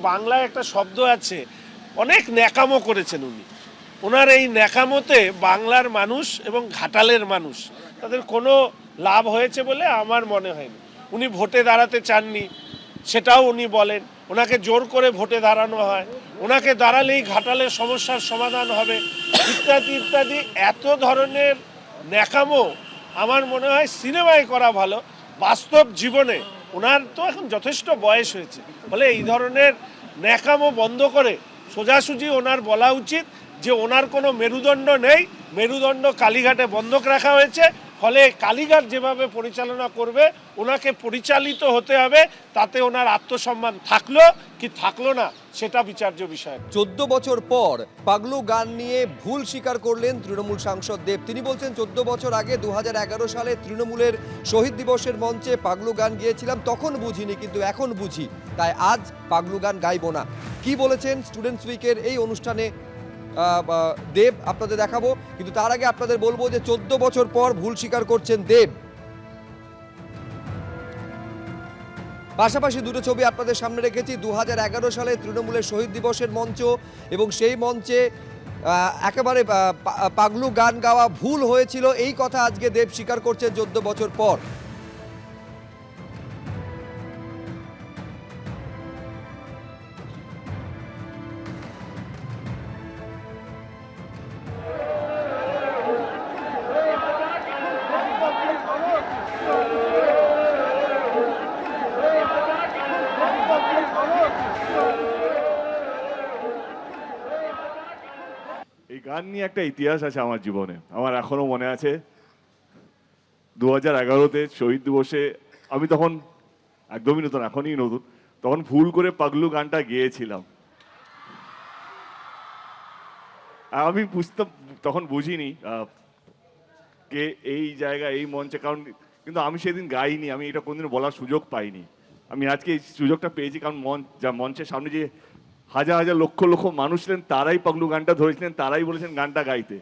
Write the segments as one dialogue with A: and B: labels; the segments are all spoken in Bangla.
A: বাংলায় একটা শব্দ আছে, অনেক ন্যাকামো করেছেন উনি। ওনার এই ন্যাকামোতে বাংলার মানুষ এবং ঘাটালের মানুষ তাদের কোনো লাভ হয়েছে বলে আমার মনে হয়নি। উনি ভোটে দাঁড়াতে চাননি, সেটাও উনি বলেন। ওনাকে জোর করে ভোটে দাঁড়ানো হয়, ওনাকে দাঁড়ালেই ঘাটালের সমস্যার সমাধান হবে, ইত্যাদি ইত্যাদি। এত ধরনের ন্যাকামো আমার মনে হয় সিনেমায় করা ভালো, বাস্তব জীবনে ওনার তো এখন যথেষ্ট বয়স হয়েছে, ফলে এই ধরনের ন্যাকামো বন্ধ করে সোজাসুজি ওনার বলা উচিত যে ওনার কোনো মেরুদণ্ড নেই, মেরুদণ্ড কালীঘাটে বন্ধক রাখা হয়েছে, ফলে কালীঘাট যেভাবে পরিচালনা করবে ওনাকে পরিচালিত হতে হবে। তাতে ওনার আত্মসম্মান থাকলো কি থাকলো না সেটা বিচার্য বিষয়।
B: 14 বছর পর পাগলু গান নিয়ে ভুল স্বীকার করলেন তৃণমূল সাংসদ দেব। তিনি বলছেন 14 বছর আগে 2011 সালে তৃণমূলের শহীদ দিবসের মঞ্চে পাগলু গান গিয়েছিলাম, তখন বুঝিনি, কিন্তু এখন বুঝি, তাই আজ পাগলু গান গাইবো না। কি বলেছেন স্টুডেন্টস উইকের এই অনুষ্ঠানে দেব আপনাদের দেখাবো, কিন্তু তার আগে আপনাদের বলবো যে 14 বছর পর ভুল স্বীকার করছেন দেব। পাশাপাশি দুটো ছবি আপনাদের সামনে রেখেছি। 2011 সালে তৃণমূলের শহীদ দিবসের মঞ্চ, এবং সেই মঞ্চে একেবারে পাগলু গান গাওয়া ভুল হয়েছিল, এই কথা আজকে দেব স্বীকার করছেন 14 বছর পর।
C: এই গান নিয়ে একটা ইতিহাস আছে আমার জীবনে। আমার এখনো মনে আছে 2011-তে শহীদ দিবসে আমি তখন একদমই নতুন, এখনই নতুন, তখন ভুল করে পাগলু গানটা গেয়েছিলাম। আমি তখন বুঝিনি কে এই জায়গা এই মঞ্চে, কারণ কিন্তু আমি সেদিন গাইনি, আমি এটা কোনদিন বলার সুযোগ পাইনি। আমি আজকে এই সুযোগটা পেয়েছি, কারণ মঞ্চের সামনে যে হাজার হাজার লক্ষ লক্ষ মানুষ ছিলেন, তারাই পাগলু গানটা ধরেছিলেন, তারাই বলেছেন গানটা গাইতে।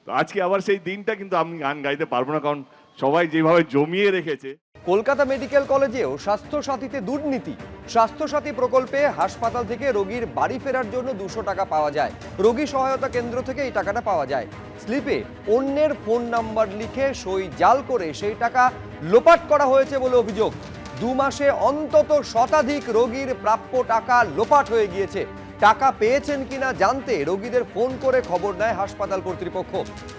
C: তো আজকে আবার সেই দিনটা, কিন্তু আমি গান গাইতে পারবো না, কারণ সবাই যেভাবে জমিয়ে রেখেছে।
B: কলকাতা মেডিকেল কলেজেও স্বাস্থ্য সাথীতে দুর্নীতি। স্বাস্থ্য সাথী প্রকল্পে হাসপাতাল থেকে রোগীর বাড়ি ফেরার জন্য 200 টাকা পাওয়া যায়। রোগী সহায়তা কেন্দ্র থেকে এই টাকাটা পাওয়া যায়। স্লিপে অন্যের ফোন নাম্বার লিখে সই জাল করে সেই টাকা লোপাট করা হয়েছে বলে অভিযোগ। 2 মাসে অন্তত শতাধিক রোগীর প্রাপ্য টাকা লোপাট হয়ে গিয়েছে। টাকা পেয়েছেন কিনা জানতে রোগীদের ফোন করে খবর নেয় হাসপাতাল কর্তৃপক্ষ।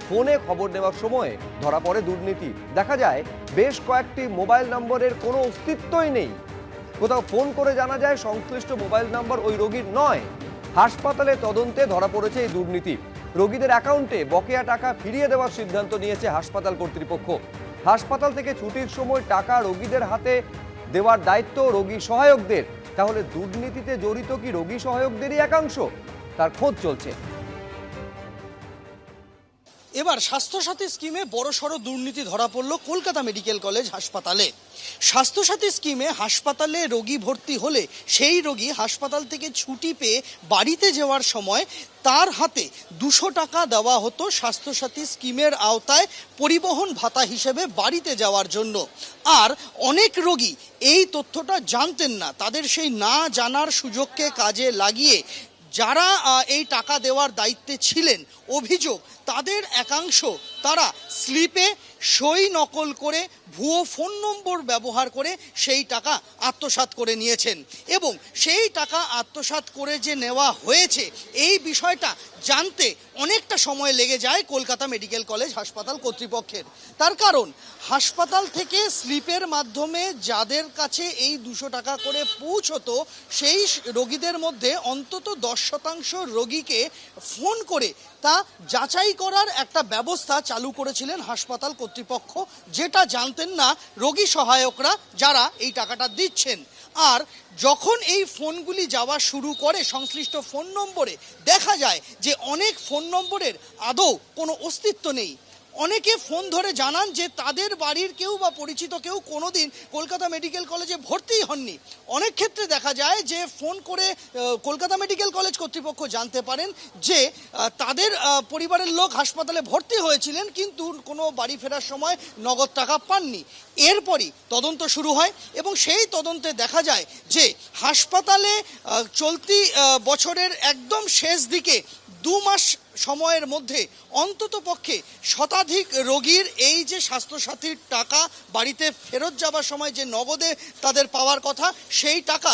B: ফোনে খবর নেওয়ার সময় ধরা পড়ে দুর্নীতি। দেখা যায় বেশ কয়েকটি মোবাইল নম্বরের কোনো অস্তিত্বই নেই। কোথাও ফোন করে জানা যায় সংশ্লিষ্ট মোবাইল নাম্বার ওই রোগীর নয়। হাসপাতালে তদন্তে ধরা পড়েছে এই দুর্নীতি। রোগীদের অ্যাকাউন্টে বকেয়া টাকা ফিরিয়ে দেওয়ার সিদ্ধান্ত নিয়েছে হাসপাতাল কর্তৃপক্ষ। হাসপাতাল থেকে ছুটির সময় টাকা রোগীদের হাতে দেওয়ার দায়িত্ব রোগী সহায়কদের। তাহলে দুর্নীতিতে জড়িত কি রোগী সহায়কদেরই একাংশ? তার খোঁজ চলছে।
D: এবার স্বাস্থ্যসাথী স্কিমে বড়সড় দুর্নীতি ধরা পড়ল কলকাতা মেডিকেল কলেজ হাসপাতালে। স্বাস্থ্যসাথী স্কিমে হাসপাতালে রোগী ভর্তি হলে সেই রোগী হাসপাতাল থেকে ছুটি পেয়ে বাড়িতে যাওয়ার সময় তার হাতে 200 টাকা দেওয়া হতো স্বাস্থ্যসাথী স্কিমের আওতায় পরিবহন ভাতা হিসেবে বাড়িতে যাওয়ার জন্য। আর অনেক রোগী এই তথ্যটা জানতেন না। তাদের সেই না জানার সুযোগকে কাজে লাগিয়ে যারা এই টাকা দেওয়ার দায়িত্বে ছিলেন, অভিযোগ তাদের একাংশ তারা স্লিপে সই নকল করে ভুয়ো ফোন নম্বর ব্যবহার করে সেই টাকা আত্মসাৎ করে নিয়েছেন। এবং সেই টাকা আত্মসাৎ করে যে নেওয়া হয়েছে এই বিষয়টা জানতে অনেকটা সময় লেগে যায় কলকাতা মেডিকেল কলেজ হাসপাতাল কর্তৃপক্ষের। তার কারণ হাসপাতাল থেকে স্লিপের মাধ্যমে যাদের কাছে এই 200 টাকা করে পৌঁছতো সেই রোগীদের মধ্যে অন্তত 10% রোগীকে ফোন করে তা যাচাই করার একটা ব্যবস্থা চালু করেছিলেন হাসপাতাল কর্তৃপক্ষ, যেটা জানতেন না রোগী সহায়করা যারা এই টাকাটা দিচ্ছেন। আর যখন এই ফোনগুলি যাওয়া শুরু করে সংশ্লিষ্ট ফোন নম্বরে, দেখা যায় যে অনেক ফোন নম্বরের আদৌ কোনো অস্তিত্ব নেই। অনেকে ফোন ধরে জানান যে তাদের বাড়ির কেউ বা পরিচিত কেউ কোনোদিন কলকাতা মেডিকেল কলেজে ভর্তিই হননি। অনেক ক্ষেত্রে দেখা যায় যে ফোন করে কলকাতা মেডিকেল কলেজ কর্তৃপক্ষ জানতে পারেন যে তাদের পরিবারের লোক হাসপাতালে ভর্তি হয়েছিলেন কিন্তু কোনো বাড়ি ফেরার সময় নগদ টাকা পাননি। এরপরই তদন্ত শুরু হয় এবং সেই তদন্তে দেখা যায় যে হাসপাতালে চলতি বছরের একদম শেষ দিকে 2 মাস সময়ের মধ্যে অন্তত পক্ষে শতাধিক রোগীর এই যে স্বাস্থ্যসাথীর টাকা বাড়িতে ফেরত যাবার সময় যে নগদে তাদের পাওয়ার কথা সেই টাকা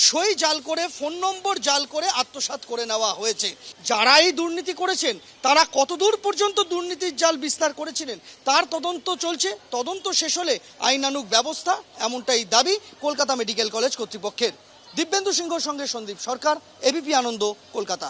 D: সই জাল করে, ফোন নম্বর জাল করে আত্মসাৎ করে নেওয়া হয়েছে। যারা এই দুর্নীতি করেছেন তারা কতদূর পর্যন্ত দুর্নীতির জাল বিস্তার করেছিলেন তার তদন্ত চলছে। তদন্ত শেষ হলে আইনানুগ ব্যবস্থা, এমনটাই দাবি কলকাতা মেডিকেল কলেজ কর্তৃপক্ষের। দিব্যেন্দু সিংহর সঙ্গে সন্দীপ সরকার, এবিপি আনন্দ, কলকাতা।